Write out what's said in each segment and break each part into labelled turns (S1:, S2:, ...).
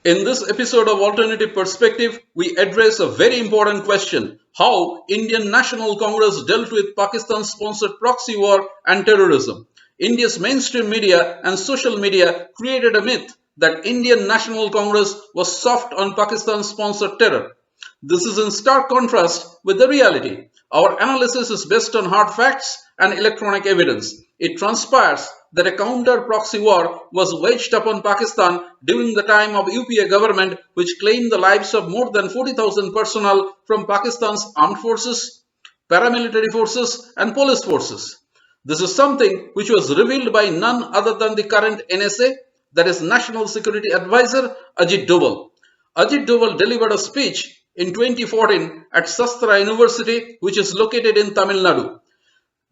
S1: In this episode of Alternative Perspective, we address a very important question: how Indian National Congress dealt with Pakistan-sponsored proxy war and terrorism. India's mainstream media and social media created a myth that Indian National Congress was soft on Pakistan-sponsored terror. This is in stark contrast with the reality. Our analysis is based on hard facts and electronic evidence. It transpires that a counter-proxy war was waged upon Pakistan during the time of UPA government, which claimed the lives of more than 40,000 personnel from Pakistan's armed forces, paramilitary forces and police forces. This is something which was revealed by none other than the current NSA, that is National Security Advisor Ajit Doval. Ajit Doval delivered a speech in 2014 at Sastra University, which is located in Tamil Nadu.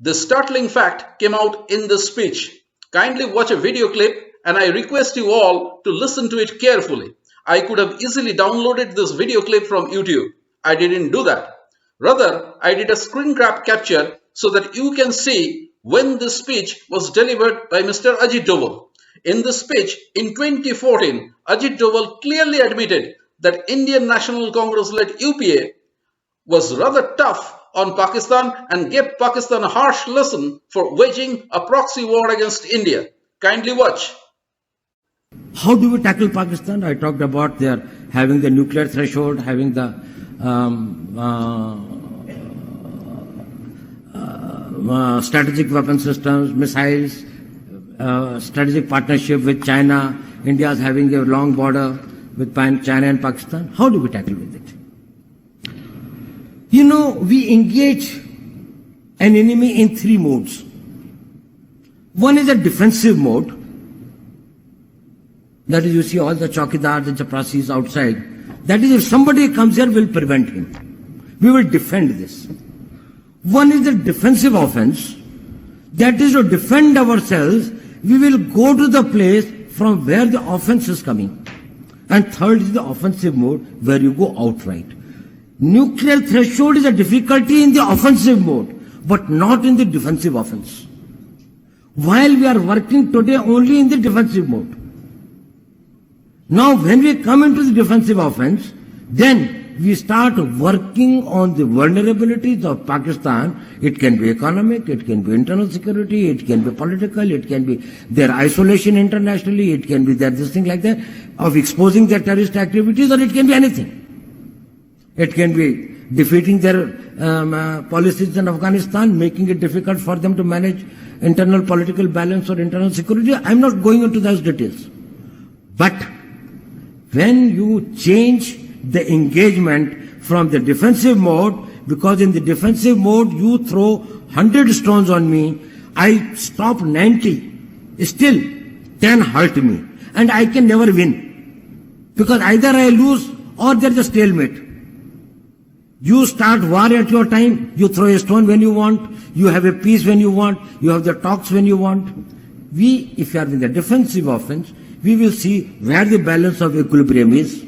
S1: The startling fact came out in this speech. Kindly watch a video clip and I request you all to listen to it carefully. I could have easily downloaded this video clip from YouTube. I didn't do that. Rather, I did a screen grab capture so that you can see when this speech was delivered by Mr. Ajit Doval. In this speech in 2014, Ajit Doval clearly admitted that Indian National Congress-led UPA was rather tough on Pakistan and gave Pakistan a harsh lesson for waging a proxy war against India. Kindly watch.
S2: How do we tackle Pakistan? I talked about their having the nuclear threshold, having the strategic weapon systems, missiles, strategic partnership with China. India is having a long border with China and Pakistan. How do we tackle with it? You know, we engage an enemy in three modes. One is a defensive mode. That is, you see all the chowkidars and chaprasis outside. That is, if somebody comes here, we'll prevent him. We will defend this. One is the defensive offense. That is, to defend ourselves, we will go to the place from where the offense is coming. And third is the offensive mode, where you go outright. Nuclear threshold is a difficulty in the offensive mode, but not in the defensive offense. While we are working today only in the defensive mode. Now, when we come into the defensive offense, then we start working on the vulnerabilities of Pakistan. It can be economic, it can be internal security, it can be political, it can be their isolation internationally, it can be this thing like that, of exposing their terrorist activities, or it can be anything. It can be defeating their policies in Afghanistan, making it difficult for them to manage internal political balance or internal security. I'm not going into those details. But when you change the engagement from the defensive mode, because in the defensive mode you throw 100 stones on me, I stop 90, still 10 hurt me, and I can never win. Because either I lose or there's a stalemate. You start war at your time, you throw a stone when you want, you have a peace when you want, you have the talks when you want. We, if you are in the defensive offense, we will see where the balance of equilibrium is.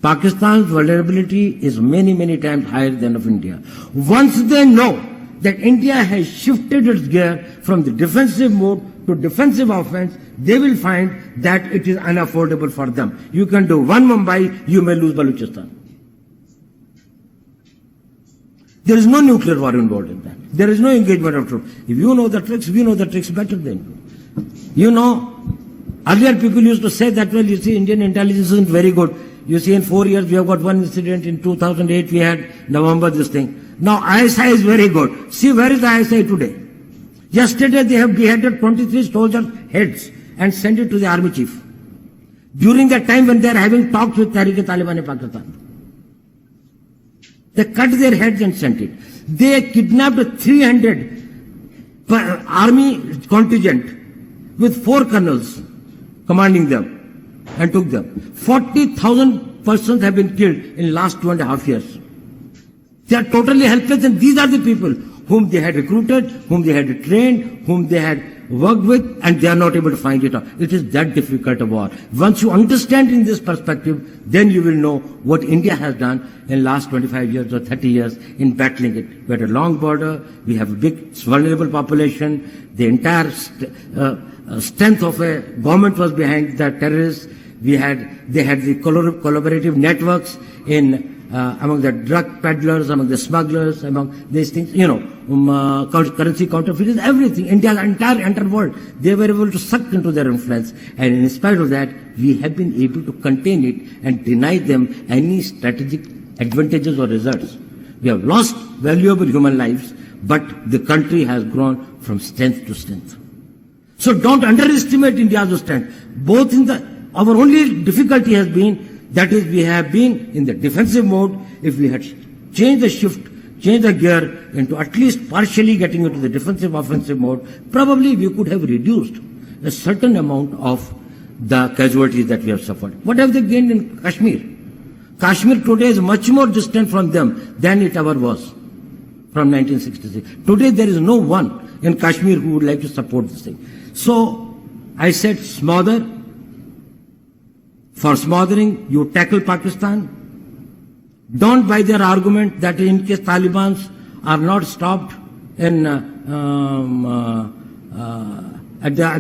S2: Pakistan's vulnerability is many, many times higher than of India. Once they know that India has shifted its gear from the defensive mode to defensive offense, they will find that it is unaffordable for them. You can do one Mumbai, you may lose Balochistan. There is no nuclear war involved in that. There is no engagement of troops. If you know the tricks, we know the tricks better than you. You know, earlier people used to say that, well, you see, Indian intelligence isn't very good. You see, in 4 years, we have got one incident. In 2008, we had November, this thing. Now, ISI is very good. See, where is the ISI today? Yesterday, they have beheaded 23 soldiers' heads and sent it to the army chief. During that time when they are having talks with Tehrik-e-Taliban in Pakistan. They cut their heads and sent it. They kidnapped 300 army contingent with 4 colonels commanding them and took them. 40,000 persons have been killed in last 2.5 years. They are totally helpless, and these are the people whom they had recruited, whom they had trained, whom they had worked with, and they are not able to find it out. It is that difficult a war. Once you understand in this perspective, then you will know what India has done in last 25 years or 30 years in battling it. We had a long border, we have a big vulnerable population, the entire strength of a government was behind the terrorists. They had the collaborative networks in among the drug peddlers, among the smugglers, among these things, currency counterfeiters, everything, India's entire world, they were able to suck into their influence. And in spite of that, we have been able to contain it and deny them any strategic advantages or results. We have lost valuable human lives, but the country has grown from strength to strength. So don't underestimate India's strength. Our only difficulty has been that is, we have been in the defensive mode. If we had changed the gear into at least partially getting into the defensive offensive mode, probably we could have reduced a certain amount of the casualties that we have suffered. What have they gained in Kashmir? Kashmir today is much more distant from them than it ever was from 1966. Today there is no one in Kashmir who would like to support this thing. So I said smother. For smothering, you tackle Pakistan. Don't buy their argument that in case Taliban are not stopped at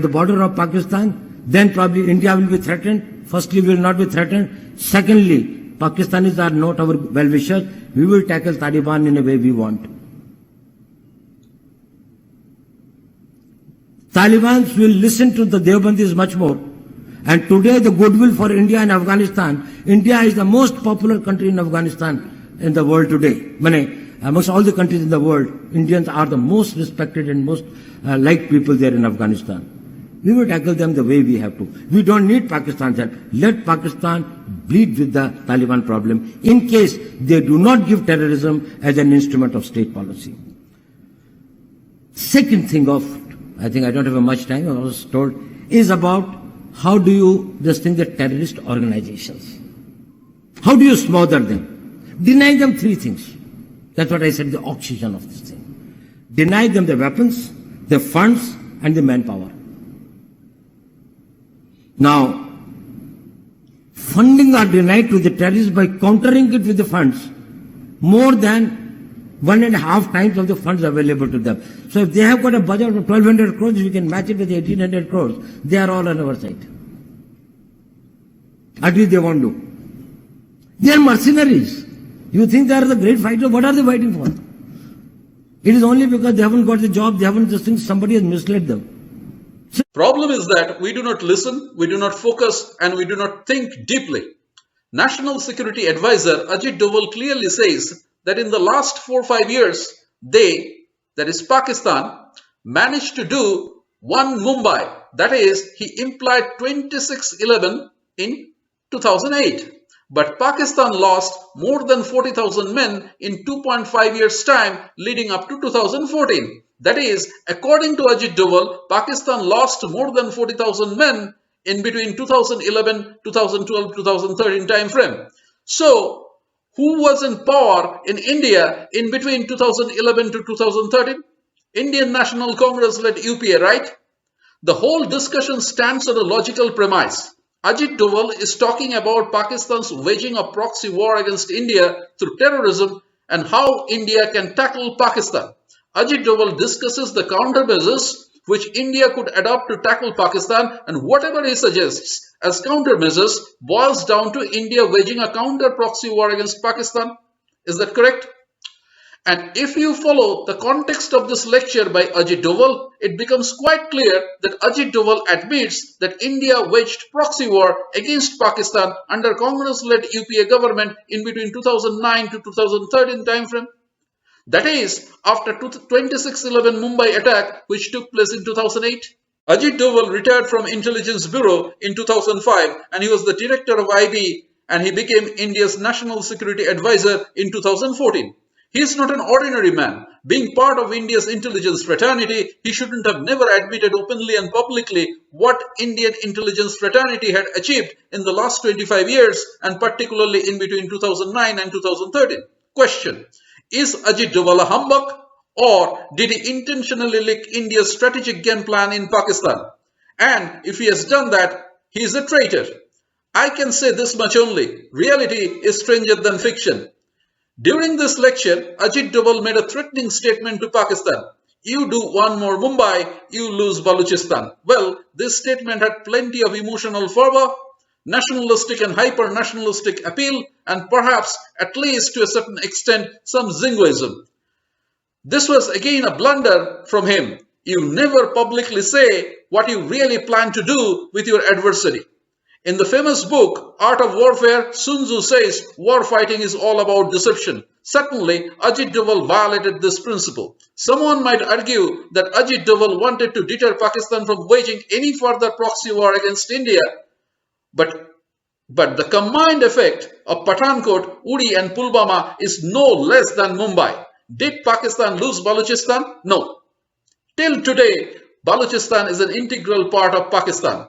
S2: the border of Pakistan, then probably India will be threatened. Firstly, we will not be threatened. Secondly, Pakistanis are not our well-wishers. We will tackle Taliban in a way we want. Taliban will listen to the Deobandis much more. And today the goodwill for India and Afghanistan, India is the most popular country in Afghanistan in the world today. Amongst all the countries in the world, Indians are the most respected and most liked people there in Afghanistan. We will tackle them the way we have to. We don't need Pakistan's help. Let Pakistan bleed with the Taliban problem in case they do not give terrorism as an instrument of state policy. Second thing I think I don't have much time, I was told, is about how do you distinguish the terrorist organizations? How do you smother them? Deny them three things. That's what I said, the oxygen of this thing. Deny them the weapons, the funds, and the manpower. Now, funding are denied to the terrorists by countering it with the funds more than 1.5 times of the funds available to them. So if they have got a budget of 1,200 crores, we can match it with 1,800 crores. They are all on our side. At least they won't do. They are mercenaries. You think they are the great fighters? What are they fighting for? It is only because they haven't got the job, they haven't just think somebody has misled them.
S1: Problem is that we do not listen, we do not focus, and we do not think deeply. National Security Advisor Ajit Doval clearly says that in the last 4 or 5 years, they, that is Pakistan, managed to do one Mumbai. That is, he implied 26/11 in 2008. But Pakistan lost more than 40,000 men in 2.5 years' time leading up to 2014. That is, according to Ajit Doval, Pakistan lost more than 40,000 men in between 2011, 2012, 2013 time frame. So, who was in power in India in between 2011 to 2013? Indian National Congress led UPA, right? The whole discussion stands on a logical premise. Ajit Doval is talking about Pakistan's waging a proxy war against India through terrorism and how India can tackle Pakistan. Ajit Doval discusses the countermeasures which India could adopt to tackle Pakistan, and whatever he suggests as countermeasures boils down to India waging a counter proxy war against Pakistan. Is that correct? And if you follow the context of this lecture by Ajit Doval, it becomes quite clear that Ajit Doval admits that India waged proxy war against Pakistan under Congress-led UPA government in between 2009 to 2013 timeframe. That is, after 26/11 Mumbai attack, which took place in 2008. Ajit Doval retired from Intelligence Bureau in 2005 and he was the director of IB and he became India's National Security Advisor in 2014. He is not an ordinary man. Being part of India's intelligence fraternity, he shouldn't have never admitted openly and publicly what Indian intelligence fraternity had achieved in the last 25 years and particularly in between 2009 and 2013. Question: is Ajit Doval a humbug or did he intentionally leak India's strategic game plan in Pakistan? And if he has done that, he is a traitor. I can say this much only: reality is stranger than fiction. During this lecture, Ajit Doval made a threatening statement to Pakistan. You do one more Mumbai, you lose Balochistan. Well, this statement had plenty of emotional fervor. nationalistic and hyper-nationalistic appeal, and perhaps, at least to a certain extent, some Zingoism. This was again a blunder from him. You never publicly say what you really plan to do with your adversary. In the famous book, Art of Warfare, Sun Tzu says war fighting is all about deception. Certainly, Ajit Doval violated this principle. Someone might argue that Ajit Doval wanted to deter Pakistan from waging any further proxy war against India. But the combined effect of Pathankot, Uri and Pulwama is no less than Mumbai. Did Pakistan lose Balochistan? No. Till today, Balochistan is an integral part of Pakistan.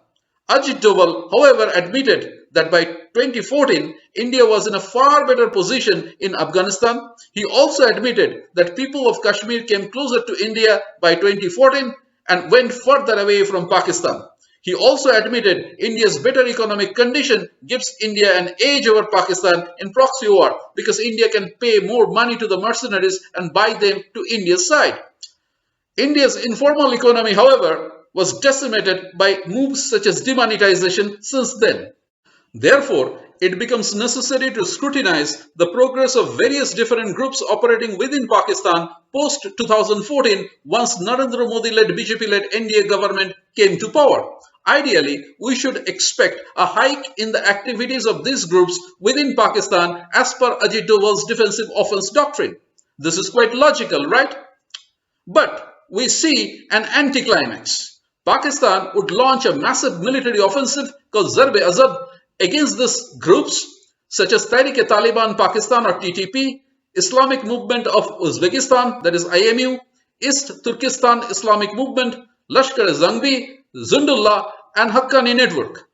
S1: Ajit Doval, however, admitted that by 2014, India was in a far better position in Afghanistan. He also admitted that people of Kashmir came closer to India by 2014 and went further away from Pakistan. He also admitted India's better economic condition gives India an edge over Pakistan in proxy war because India can pay more money to the mercenaries and buy them to India's side. India's informal economy, however, was decimated by moves such as demonetization since then. Therefore, it becomes necessary to scrutinize the progress of various different groups operating within Pakistan post-2014 once Narendra Modi-led BJP-led NDA government came to power. Ideally, we should expect a hike in the activities of these groups within Pakistan as per Ajit Doval's defensive offense doctrine. This is quite logical, right? But we see an anticlimax. Pakistan would launch a massive military offensive called Zarb-e-Azab against these groups such as Tehrik-e-Taliban Pakistan or TTP, Islamic Movement of Uzbekistan, that is IMU, East Turkestan Islamic Movement, Lashkar-e-Zangbi, Zundullah, and Haqqani Network.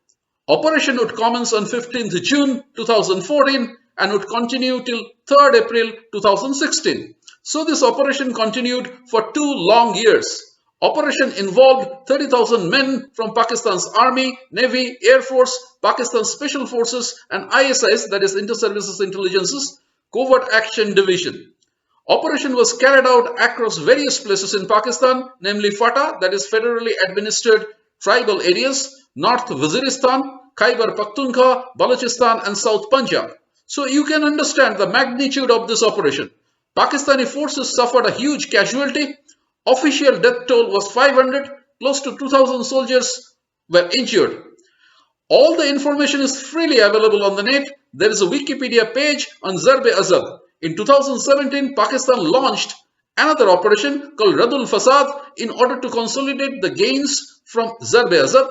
S1: Operation would commence on 15th June 2014 and would continue till 3rd April 2016. So this operation continued for 2 long years. Operation involved 30,000 men from Pakistan's Army, Navy, Air Force, Pakistan Special Forces, and ISIs, that is Inter-Services Intelligences, Covert Action Division. Operation was carried out across various places in Pakistan, namely FATA, that is federally administered tribal areas, North Waziristan, Khyber Pakhtunkhwa, Balochistan, and South Punjab. So you can understand the magnitude of this operation. Pakistani forces suffered a huge casualty. Official death toll was 500, close to 2,000 soldiers were injured. All the information is freely available on the net. There is a Wikipedia page on Zarb-e-Azab. In 2017, Pakistan launched another operation called Radul Fasad in order to consolidate the gains from Zarb-e-Azab.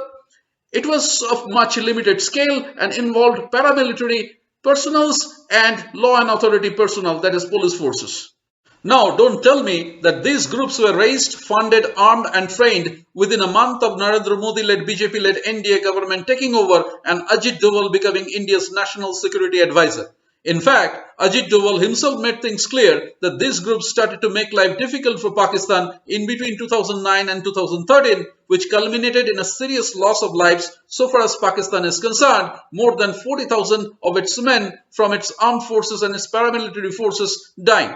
S1: It was of much limited scale and involved paramilitary personnel and law and authority personnel, that is police forces. Now, don't tell me that these groups were raised, funded, armed and trained within a month of Narendra Modi-led BJP-led NDA government taking over and Ajit Doval becoming India's national security advisor. In fact, Ajit Doval himself made things clear that these groups started to make life difficult for Pakistan in between 2009 and 2013, which culminated in a serious loss of lives. So far as Pakistan is concerned, more than 40,000 of its men from its armed forces and its paramilitary forces dying.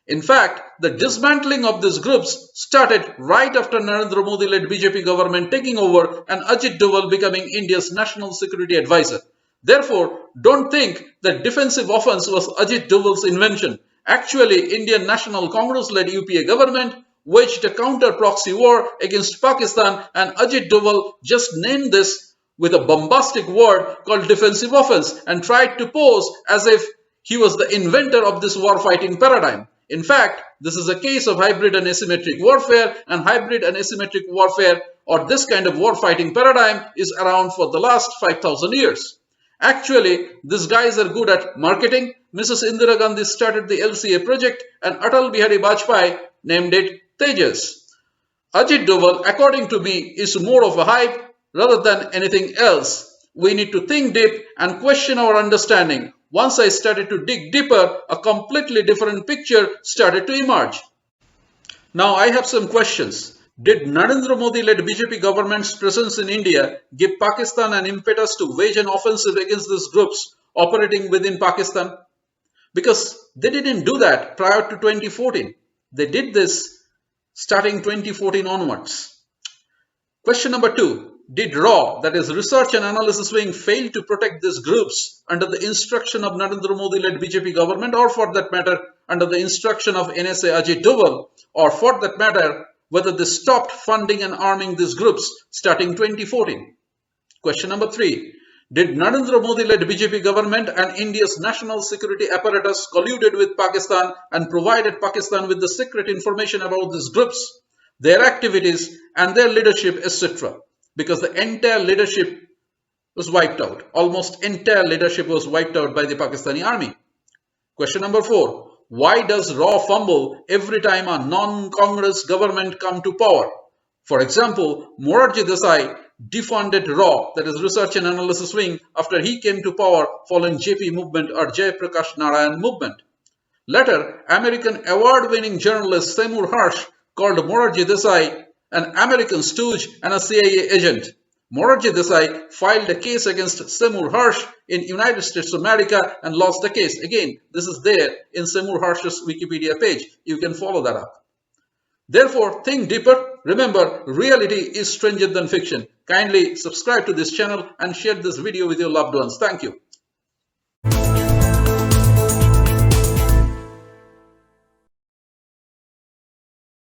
S1: In fact, the dismantling of these groups started right after Narendra Modi-led BJP government taking over and Ajit Doval becoming India's national security advisor. Therefore, don't think that defensive offense was Ajit Doval's invention. Actually, Indian National Congress-led UPA government waged a counter-proxy war against Pakistan and Ajit Doval just named this with a bombastic word called defensive offense and tried to pose as if he was the inventor of this war-fighting paradigm. In fact, this is a case of hybrid and asymmetric warfare, and hybrid and asymmetric warfare or this kind of war-fighting paradigm is around for the last 5,000 years. Actually, these guys are good at marketing. Mrs. Indira Gandhi started the LCA project and Atal Bihari Vajpayee named it Tejas. Ajit Doval, according to me, is more of a hype rather than anything else. We need to think deep and question our understanding. Once I started to dig deeper, a completely different picture started to emerge. Now I have some questions. Did Narendra Modi-led BJP government's presence in India give Pakistan an impetus to wage an offensive against these groups operating within Pakistan? Because they didn't do that prior to 2014. They did this starting 2014 onwards. Question number 2. Did RAW, that is Research and Analysis Wing, fail to protect these groups under the instruction of Narendra Modi-led BJP government, or for that matter, under the instruction of NSA Ajit Doval, or for that matter, whether they stopped funding and arming these groups starting 2014? Question number 3. Did Narendra Modi-led BJP government and India's national security apparatus colluded with Pakistan and provided Pakistan with the secret information about these groups, their activities and their leadership, etc.? Because the entire leadership was wiped out. Almost entire leadership was wiped out by the Pakistani army. Question number 4. Why does RAW fumble every time a non-Congress government come to power? For example, Morarji Desai defunded RAW, that is Research and Analysis Wing, after he came to power following JP movement or Jay Prakash Narayan movement. Later, American award-winning journalist Seymour Hersh called Morarji Desai an American stooge and a CIA agent. Morarji Desai filed a case against Seymour Hersh in United States of America and lost the case. Again, this is there in Seymour Hersh's Wikipedia page. You can follow that up. Therefore, think deeper. Remember, reality is stranger than fiction. Kindly subscribe to this channel and share this video with your loved ones. Thank you.